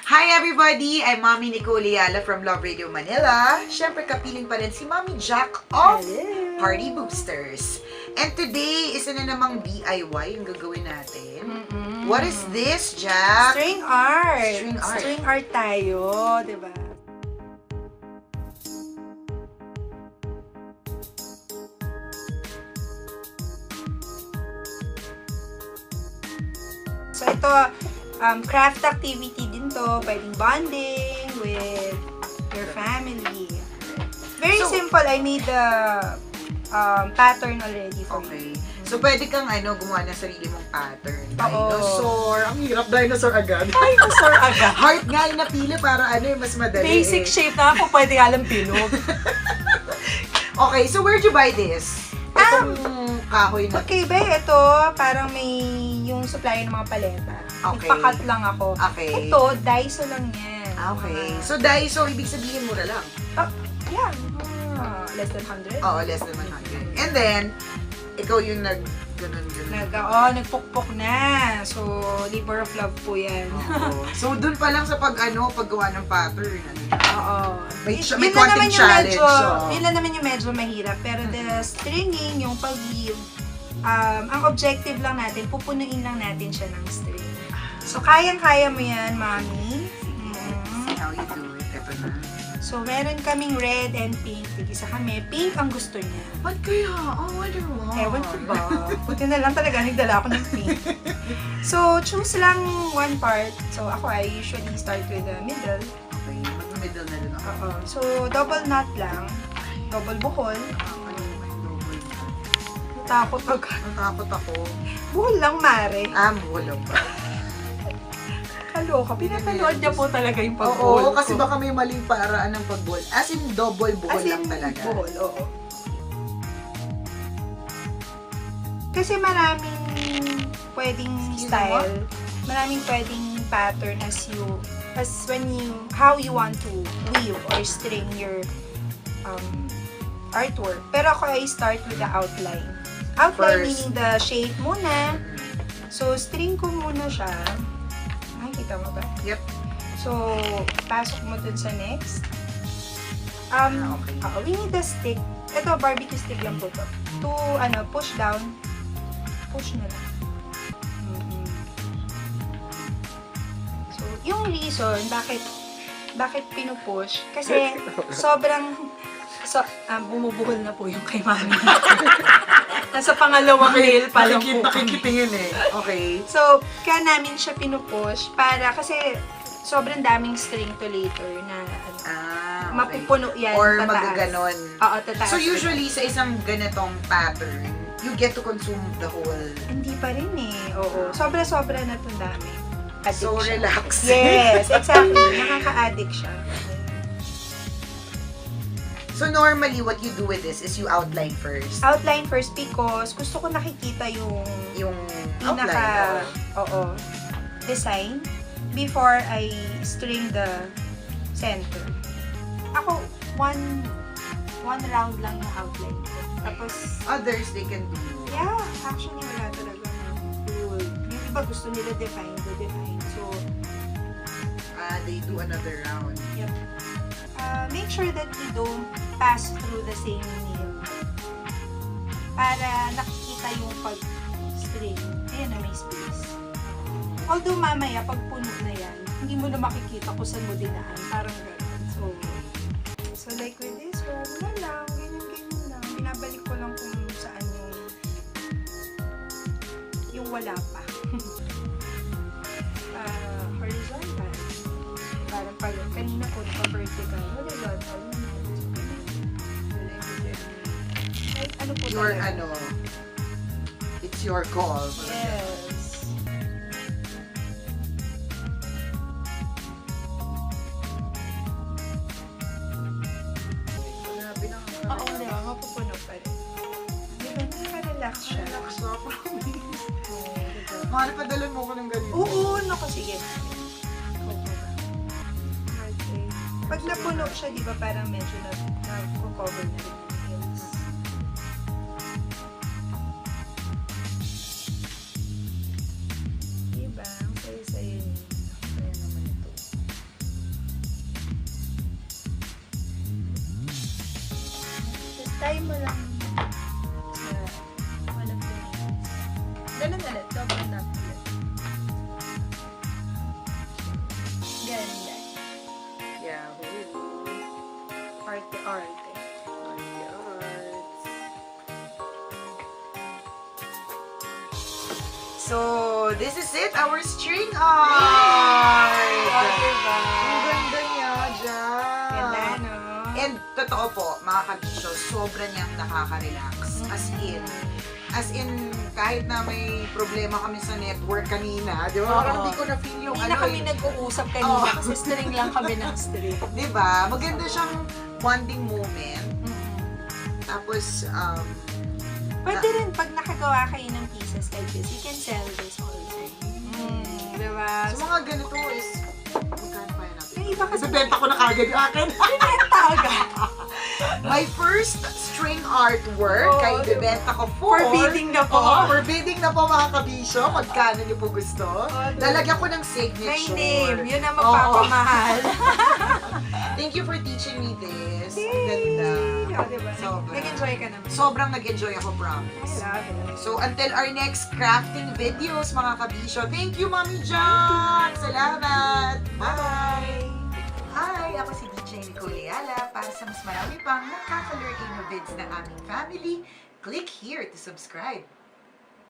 Hi everybody! I'm Mommy Nicole Ayala from Love Radio Manila. Siyempre kapiling pa rin si Mommy Jack of Hello. Party Boosters. And today, isa na namang DIY yung gagawin natin. What is this, Jack? String art. String art. String art tayo, di ba? So ito, craft activity din to. Pwedeng bonding with your family. Very So, simple. I made the pattern already for you. Okay. So, pwede kang gumawa ng sarili mong pattern. Oo. Dinosaur. Ang hirap, dinosaur agad. Dinosaur agad. Heart nga yung napili para mas madali. Basic shape na ako, pwede nga lang bilog. Okay, so where'd you buy this? Itong kahoy na. Okay, ba? Ito, parang may yung supply ng mga paleta. Okay. Nagpakat lang ako. Okay. Ito, Daiso lang yan. Okay. So, Daiso, ibig sabihin mura lang. Yeah. Less than 100. Oo, less than 100. And then, ikaw yung ganun. Nagpukpok na. So, labor of love po yan. Oo. So, dun pa lang sa paggawa ng pattern. Oo. May Yun na konting naman yung challenge. yun na naman yung medyo mahirap. Pero the stringing, yung pag-weave, ang objective lang natin, pupunuin lang natin siya ng string. So, kayang-kaya mo yan, Mami. See how you do it. Ito na. So, meron kaming red and pink. Tig-isa kami. Pink ang gusto niya. Ba't kaya? Oh, wonder why. Ewan ko ba? Buti na lang talaga nagdala ako ng pink. So, choose lang one part. So, I usually start with the middle. Okay, mag-middle na rin ako. Oo. So, double knot lang. Double buhol. Natakot agad. Natakot ako. Buhol lang, Mare. Wala pa. Kaloka. Pinapanood niya po talaga yung Oo, pag-buhol kasi ko. baka may maling paraan ng pag-buhol. As in, double buhol As in, lang talaga. buhol, oo. Kasi maraming pwedeng style. Maraming pwedeng pattern how you want to weave or string your artwork. Pero ako, I start with the outline. Outline First. meaning the shape muna. So, string ko muna siya. Nakikita mo ba? Yep. So, pasok mo dun sa next. Okay. We need the stick. Ito, barbecue stick lang po to. To, push down. Push na lang. So, yung reason, bakit pinupush? Kasi, bumubuhol na po yung kay mami. Nasa pangalawang reel pa lang po. Nakikitingin Okay. So, kaya namin siya pinupush kasi sobrang daming string to later na Okay. mapupuno yan Or tataas. magaganon. Oo, tataas. So usually sa isang ganitong pattern, you get to consume the whole. Hindi pa rin Oo. Sobra-sobra na itong dami. Addict So siya. relax. Yes, exactly. Nakaka-addict siya. So normally what you do with this is you outline first. Outline first because gusto ko nakikita yung Outline. design before I string the center. Ako, one round lang yung outline ko. Tapos, Others, they can do. yeah, actually wala talaga rule. Yung iba gusto nila define. So, They do another round. yep. Make sure that you don't pass through the same nail. Para nakikita yung pag-string. Ayan na, may space. Although mamaya, pag puno na yan, hindi mo na makikita kung saan mo dinaan. Parang gano'n. So like with this one, wala lang. Ganyan lang. Binabalik ko lang kung saan yung wala pa. Horizontal. Parang pag kanina po, vertical. Horizontal. Ano po Your talaga? it's your call. Yes. Grabe na. Oo, di ba? Mapupuno pa rin. Di ba? Nakaka-relax siya. Relax na, promise. Oo, di ba? Mahal, padalan mo ko ng ganito. Oo, naku, sige. Okay. Pag napuno siya, di ba, parang medyo na-cover na rin yung heels. Diba? Ang saya-saya niya. Kaya naman ito. Try mo lang sa one of the nails. Ganun ulit. Double tap ulit. Ganun yan. Yahoo! Arte-arte. So, this is it, our string art! Diba? Ang ganda niya, Jack! Ganda, no? And totoo po, mga kabisyo, sobra niyang nakaka-relax. As in, kahit na may problema kami sa network kanina, di ba? Oo. Parang hindi ko na-feel yung Hindi na kami eh. nag-uusap kanina Oo. kasi string lang kami ng string. Di ba? Maganda siyang bonding moment. Tapos, Pwede rin pag nakagawa kayo ng pieces like this, you can sell this also. Diba? sa mga ganito is, magkano kaya natin? Yung iba kasi Benta ko na kagad yung akin. taga. My first string artwork, Oo, kay diba? bibenta ko for... Forbidding na po. Oo, forbidding na po mga kabisyo. Magkano niyo po gusto? diba? Lalagyan ko ng My signature. name, yun ang magpapamahal. Thank you for teaching me this. Ang ganda. Diba? Sobra. Nag-enjoy ka naman. Sobrang nag-enjoy ako, promise. I love it. So, until our next crafting videos, mga kabisyo. Thank you, Mami Jack! Salamat! Bye! Hi! Ako si DJ Nicole Ayala. Para sa mas marami pang nakaka-learning na vids ng aming family, click here to subscribe.